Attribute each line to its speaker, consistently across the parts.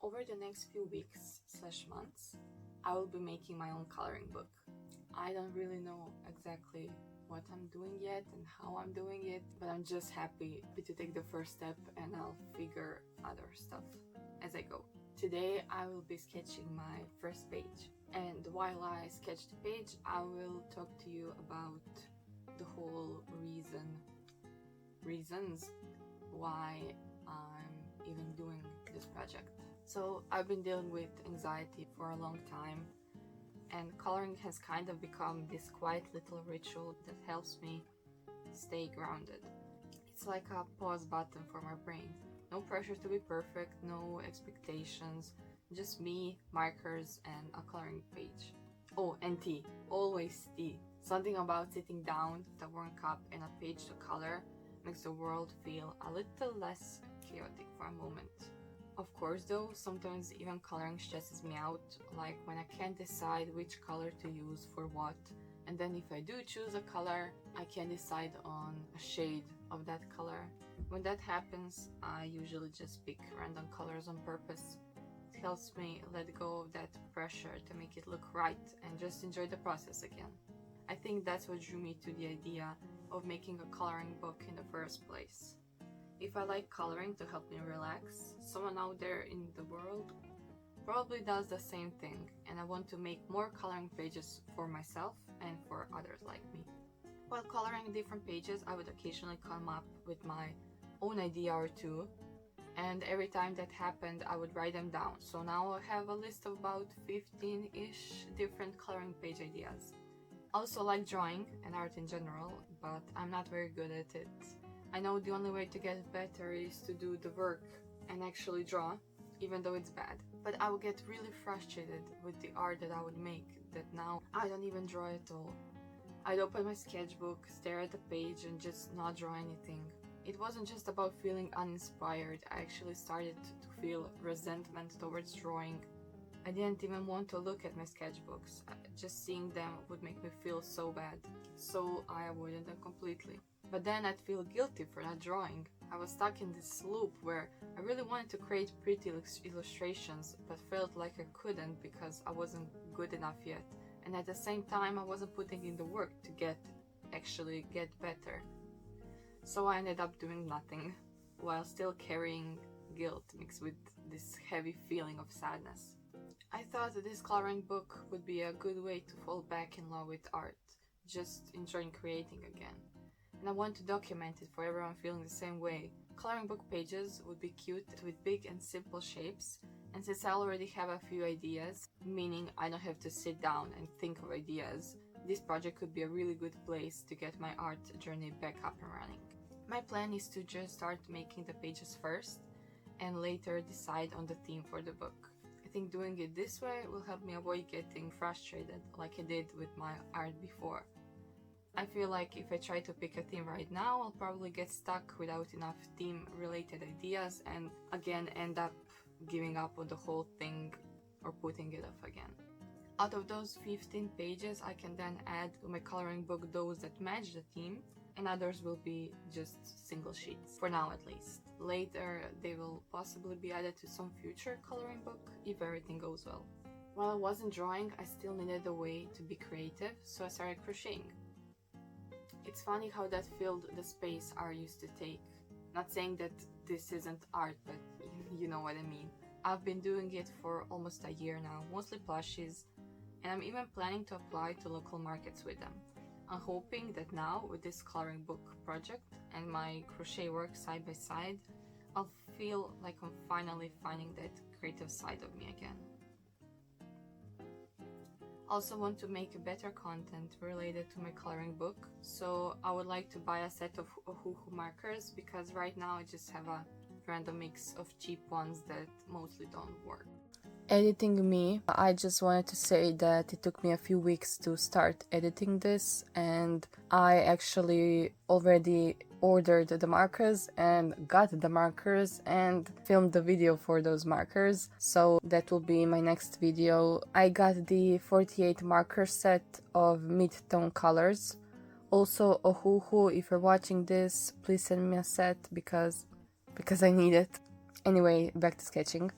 Speaker 1: Over the next few weeks/months, I will be making my own coloring book. I don't really know exactly what I'm doing yet and how I'm doing it, but I'm just happy to take the first step, and I'll figure other stuff as I go. Today I will be sketching my first page, and while I sketch the page, I will talk to you about the whole reasons why I'm even doing this project. So I've been dealing with anxiety for a long time, and coloring has kind of become this quiet little ritual that helps me stay grounded. It's like a pause button for my brain. No pressure to be perfect, no expectations, just me, markers, and a coloring page. Oh, and tea. Always tea. Something about sitting down with a warm cup and a page to color makes the world feel a little less chaotic for a moment. Of course though, sometimes even coloring stresses me out, like when I can't decide which color to use for what, and then if I do choose a color, I can't decide on a shade of that color. When that happens, I usually just pick random colors on purpose. It helps me let go of that pressure to make it look right and just enjoy the process again. I think that's what drew me to the idea of making a coloring book in the first place. If I like coloring to help me relax, someone out there in the world probably does the same thing, and I want to make more coloring pages for myself and for others like me. While coloring different pages, I would occasionally come up with my own idea or two, and every time that happened, I would write them down. So now I have a list of about 15-ish different coloring page ideas. I also like drawing and art in general, but I'm not very good at it. I know the only way to get better is to do the work and actually draw, even though it's bad. But I would get really frustrated with the art that I would make, that now I don't even draw at all. I'd open my sketchbook, stare at the page, and just not draw anything. It wasn't just about feeling uninspired, I actually started to feel resentment towards drawing. I didn't even want to look at my sketchbooks. Just seeing them would make me feel so bad. So I avoided them completely. But then I'd feel guilty for not drawing. I was stuck in this loop where I really wanted to create pretty illustrations, but felt like I couldn't because I wasn't good enough yet. And at the same time, I wasn't putting in the work to actually get better. So I ended up doing nothing, while still carrying guilt mixed with this heavy feeling of sadness. I thought that this coloring book would be a good way to fall back in love with art, just enjoying creating again. And I want to document it for everyone feeling the same way. Coloring book pages would be cute with big and simple shapes, and since I already have a few ideas, meaning I don't have to sit down and think of ideas, this project could be a really good place to get my art journey back up and running. My plan is to just start making the pages first, and later decide on the theme for the book. I think doing it this way will help me avoid getting frustrated like I did with my art before. I feel like if I try to pick a theme right now, I'll probably get stuck without enough theme-related ideas and again end up giving up on the whole thing or putting it off again. Out of those 15 pages, I can then add to my coloring book those that match the theme, and others will be just single sheets, for now at least. Later, they will possibly be added to some future coloring book if everything goes well. While I wasn't drawing, I still needed a way to be creative, so I started crocheting. It's funny how that filled the space art used to take. Not saying that this isn't art, but you know what I mean. I've been doing it for almost a year now, mostly plushies, and I'm even planning to apply to local markets with them. I'm hoping that now, with this coloring book project and my crochet work side by side, I'll feel like I'm finally finding that creative side of me again. I also want to make better content related to my coloring book, so I would like to buy a set of hoo-hoo markers, because right now I just have a random mix of cheap ones that mostly don't work. Editing me, I just wanted to say that it took me a few weeks to start editing this, and I actually already ordered the markers and got the markers and filmed the video for those markers, so that will be my next video. I got the 48 marker set of mid-tone colors. Also, a hoo-hoo, if you're watching this, please send me a set because I need it. Anyway, back to sketching.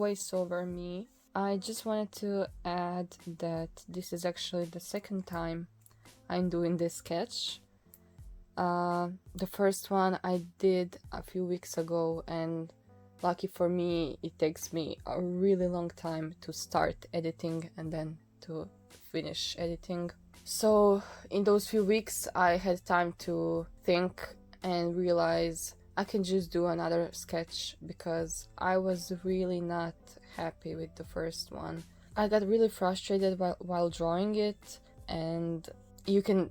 Speaker 1: voiceover me. I just wanted to add that this is actually the second time I'm doing this sketch. The first one I did a few weeks ago, and lucky for me, it takes me a really long time to start editing and then to finish editing. So in those few weeks I had time to think and realize I can just do another sketch because I was really not happy with the first one. I got really frustrated while drawing it, and you can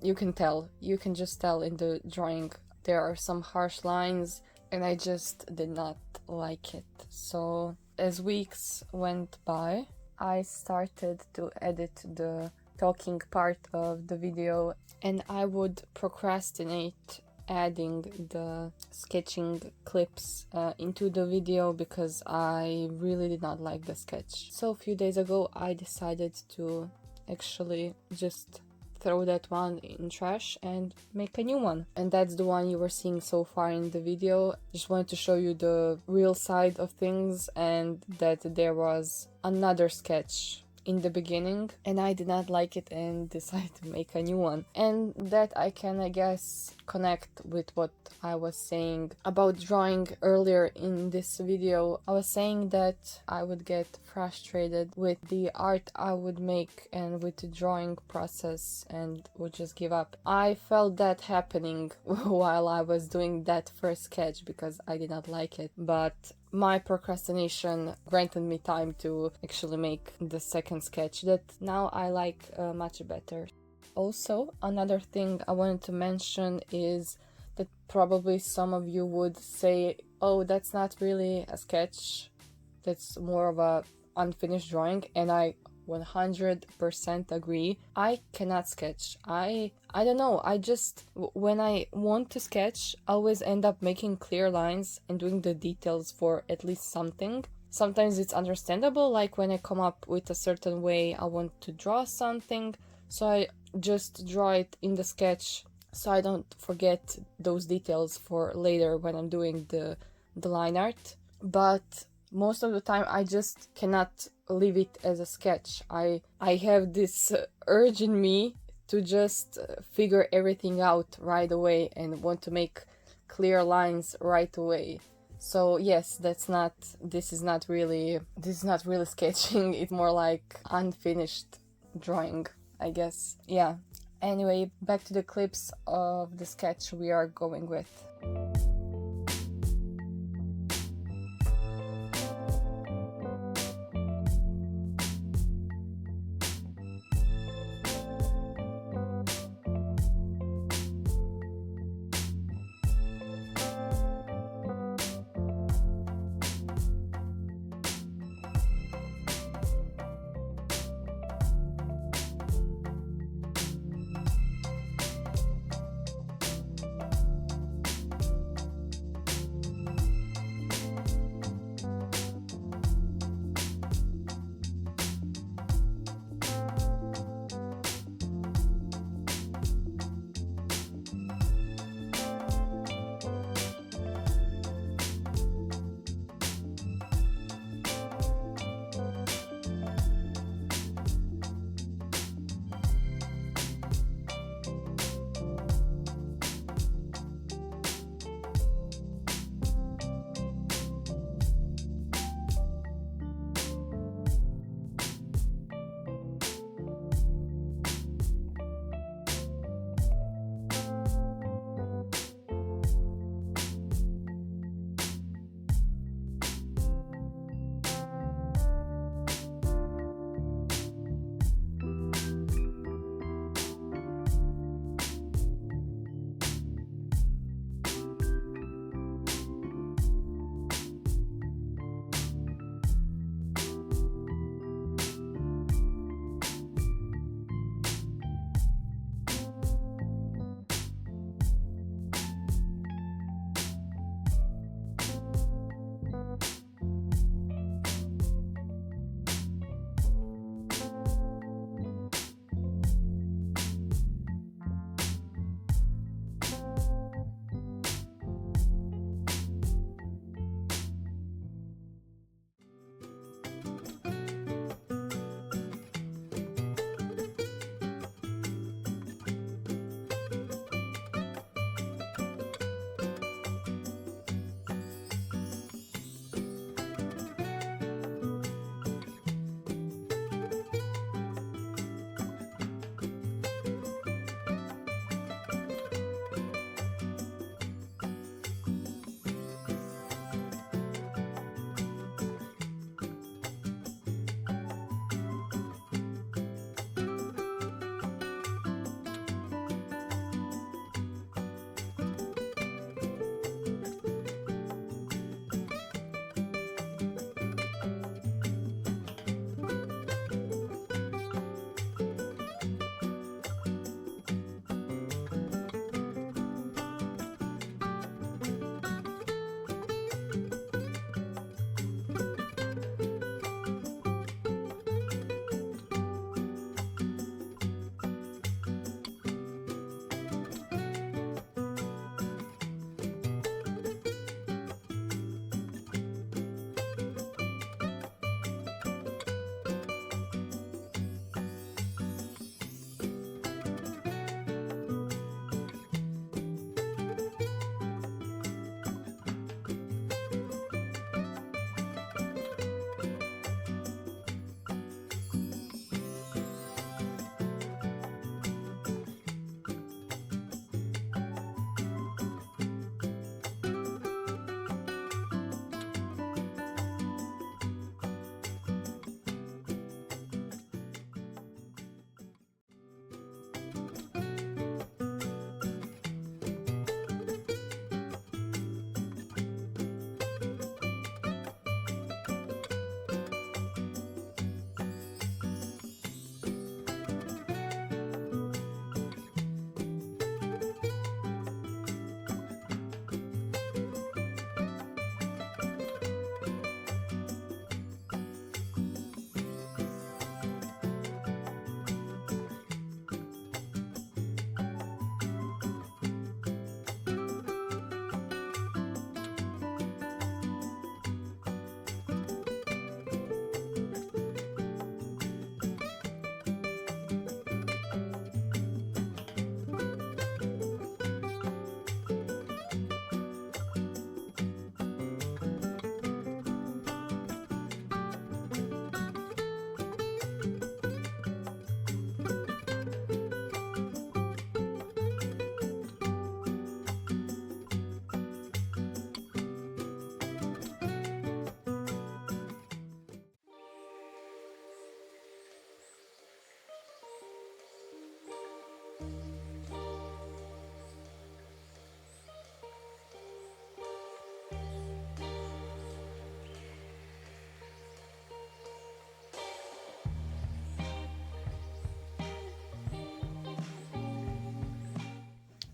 Speaker 1: just tell in the drawing there are some harsh lines, and I just did not like it. So as weeks went by, I started to edit the talking part of the video, and I would procrastinate adding the sketching clips into the video because I really did not like the sketch. So a few days ago I decided to actually just throw that one in trash and make a new one, and that's the one you were seeing so far in the video. Just wanted to show you the real side of things, and that there was another sketch in the beginning and I did not like it and decided to make a new one. And that I can, I guess, connect with what I was saying about drawing earlier in this video. I was saying that I would get frustrated with the art I would make and with the drawing process and would just give up. I felt that happening while I was doing that first sketch because I did not like it, but my procrastination granted me time to actually make the second sketch that now I like much better. Also, another thing I wanted to mention is that probably some of you would say, oh, that's not really a sketch, that's more of a unfinished drawing, and I 100% agree. I cannot sketch. I don't know, I just, when I want to sketch, I always end up making clear lines and doing the details for at least something. Sometimes it's understandable, like when I come up with a certain way I want to draw something, so I just draw it in the sketch so I don't forget those details for later when I'm doing the line art. But most of the time I just cannot leave it as a sketch. I have this urge in me to just figure everything out right away and want to make clear lines right away. So yes, this is not really sketching. It's more like unfinished drawing, I guess. Yeah. Anyway, back to the clips of the sketch we are going with.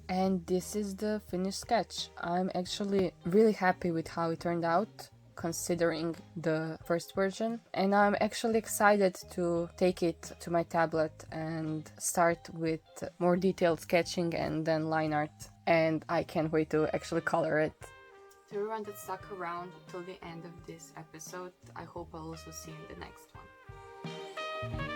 Speaker 2: And this is the finished sketch. I'm actually really happy with how it turned out, considering the first version, and I'm actually excited to take it to my tablet and start with more detailed sketching and then line art, and I can't wait to actually color it.
Speaker 1: To everyone that stuck around till the end of this episode, I hope I'll also see you in the next one.